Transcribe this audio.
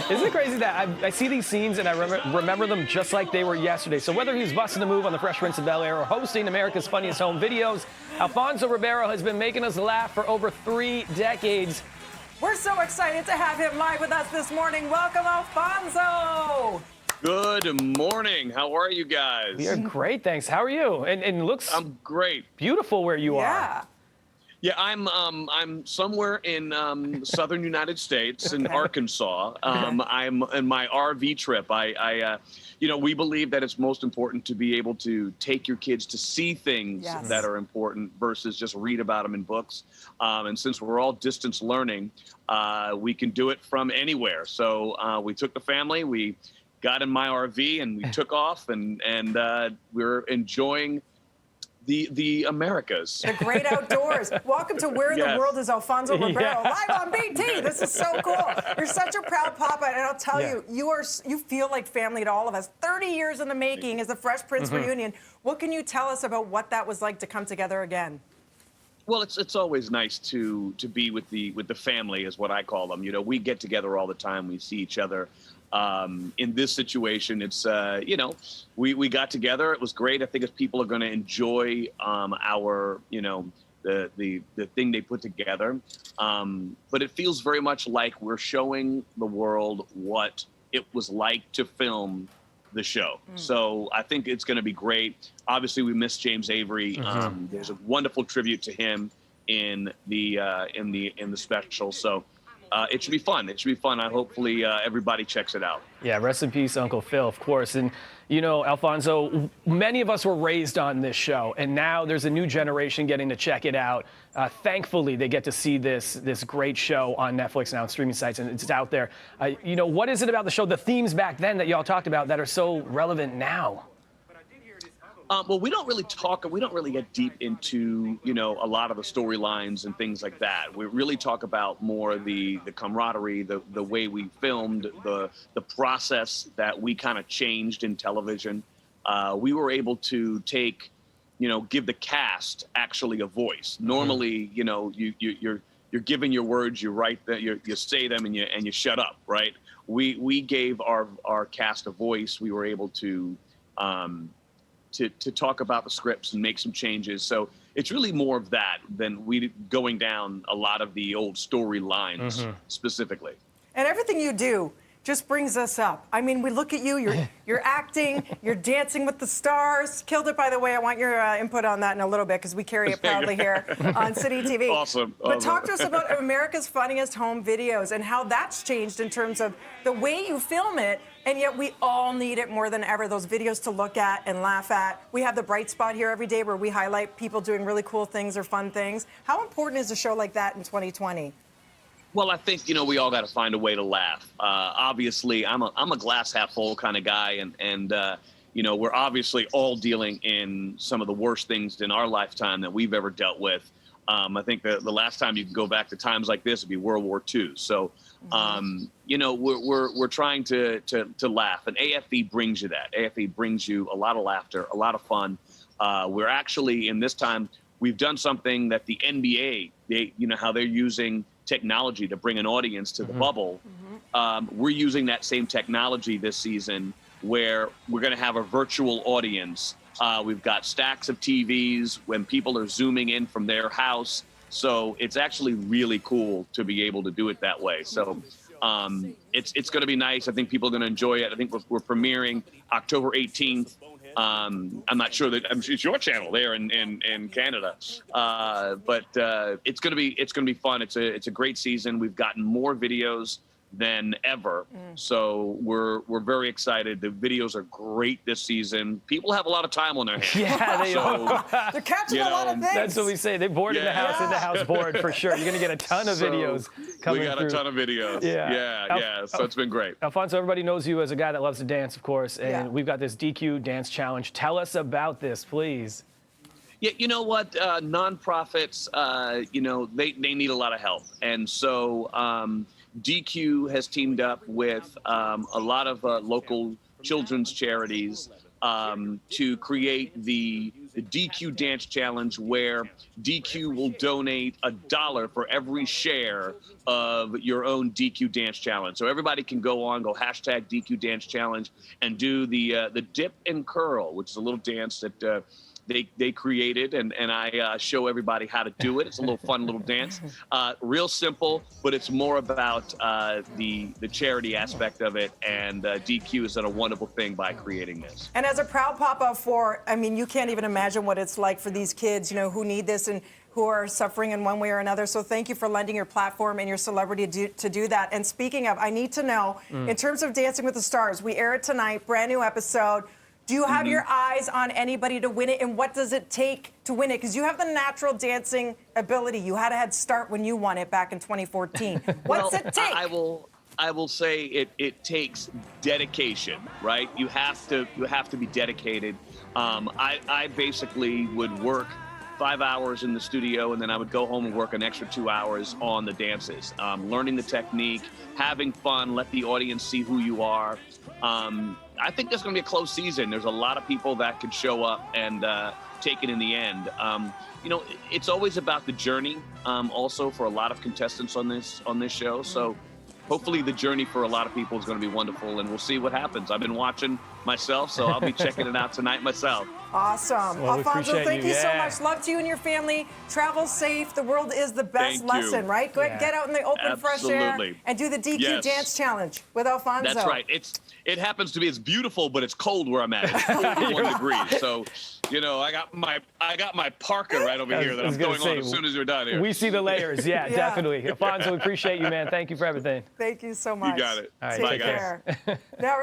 Isn't it crazy that I see these scenes and I remember them just like they were yesterday? So whether he's busting a move on the Fresh Prince of Bel-Air or hosting America's Funniest Home Videos, Alfonso Ribeiro has been making us laugh for over 3 decades. We're so excited to have him live with us this morning. Welcome, Alfonso. Good morning. How are you guys? We are great, thanks. How are you? And looks I'm great. beautiful where you are. Yeah, I'm somewhere in southern United States in Arkansas. I'm in my RV trip. We believe that it's most important to be able to take your kids to see things that are important versus just read about them in books. And since we're all distance learning, we can do it from anywhere. So we took the family, we got in my RV, and we took off, and we're enjoying the Americas. The great outdoors. Welcome to Where in the World is Alfonso Ribeiro, live on BT. This is so cool. You're such a proud papa, and I'll tell you, you feel like family to all of us. 30 years in the making is the Fresh Prince reunion. What can you tell us about what that was like to come together again? Well, it's always nice to be with the family, is what I call them. You know, we get together all the time. We see each other. In this situation, it's, we got together. It was great. I think if people are going to enjoy our, the thing they put together. But it feels very much like we're showing the world what it was like to film the show. So I think it's going to be great. Obviously, we miss James Avery. There's a wonderful tribute to him in the special. So. It should be fun. It should be fun. Hopefully everybody checks it out. Yeah, rest in peace, Uncle Phil, of course. And, Alfonso, many of us were raised on this show, and now there's a new generation getting to check it out. Thankfully, they get to see this great show on Netflix now, and streaming sites, and it's out there. What is it about the show, the themes back then that y'all talked about that are so relevant now? Well, we don't really get deep into, a lot of the storylines and things like that. We really talk about more the camaraderie, the way we filmed, the process that we kind of changed in television. We were able to give the cast actually a voice. Normally, you're giving your words, you write that, you say them, and you shut up, right? We gave our cast a voice. We were able to talk about the scripts and make some changes. So it's really more of that than we going down a lot of the old storylines specifically. And everything you do just brings us up. I mean, we look at you, you're acting, you're dancing with the stars. Killed it, by the way. I want your input on that in a little bit, because we carry it proudly here on City TV. Awesome. But talk to us about America's Funniest Home Videos and how that's changed in terms of the way you film it, and yet we all need it more than ever, those videos to look at and laugh at. We have the Bright Spot here every day where we highlight people doing really cool things or fun things. How important is a show like that in 2020? Well, I think, we all got to find a way to laugh. Obviously, I'm a glass half full kind of guy, and we're obviously all dealing in some of the worst things in our lifetime that we've ever dealt with. I think the last time you can go back to times like this would be World War II. So, we're trying to laugh, and AFE brings you that. AFE brings you a lot of laughter, a lot of fun. We're actually, in this time, we've done something that the NBA, how they're using technology to bring an audience to the bubble. We're using that same technology this season, where we're going to have a virtual audience. We've got stacks of TVs when people are zooming in from their house. So it's actually really cool to be able to do it that way. So it's going to be nice. I think people are going to enjoy it. I think we're premiering October 18th. I'm not sure that it's your channel there in Canada, but it's going to be fun. It's a great season. We've gotten more videos than ever, so we're very excited. The videos are great this season. People have a lot of time on their hands. Yeah, they are. They're catching a lot of things. That's what we say. They board in the house board for sure. You're going to get a ton of videos coming through. We got a ton of videos. Yeah. So it's been great. Alfonso, everybody knows you as a guy that loves to dance, of course, and we've got this DQ dance challenge. Tell us about this, please. Yeah, you know what? Nonprofits, they need a lot of help, and so. DQ has teamed up with a lot of local children's charities to create the DQ Dance Challenge, where DQ will donate $1 for every share of your own DQ Dance Challenge. So everybody can go hashtag DQ Dance Challenge, and do the dip and curl, which is a little dance that they created, and I show everybody how to do it. It's a little fun little dance, real simple, but it's more about the charity aspect of it, and DQ has done a wonderful thing by creating this. And as a proud papa of 4, I mean, you can't even imagine what it's like for these kids, you know, who need this and who are suffering in one way or another. So thank you for lending your platform and your celebrity to do that. And speaking of, I need to know, in terms of Dancing with the Stars, we air it tonight, brand new episode. Do you have your eyes on anybody to win it, and what does it take to win it? Because you have the natural dancing ability. You had a head start when you won it back in 2014. What's it take? I will say it takes dedication, right? You have to be dedicated. I basically would work 5 hours in the studio, and then I would go home and work an extra 2 hours on the dances, learning the technique, having fun, let the audience see who you are. I think there's going to be a close season. There's a lot of people that could show up and take it in the end. You know, it's always about the journey, also for a lot of contestants on this show. So hopefully the journey for a lot of people is going to be wonderful, and we'll see what happens. I've been watching myself, so I'll be checking it out tonight myself. Awesome. Well, Alfonso, thank you so Yeah. much. Love to you and your family. Travel safe. The world is the best Thank you. lesson, right? Go ahead, get out in the open, fresh air, Absolutely. and do the DQ Yes. Dance Challenge with Alfonso. That's right. It happens to be, it's beautiful, but it's cold where I'm at. It's 41 degrees. So, you know, I got my parka right over here that I'm going on as soon as you're done here. We see the layers. Yeah, Yeah. definitely. Alfonso, we appreciate you, man. Thank you for everything. Thank you so much. You got it. All right, Take Bye, guys. care. Now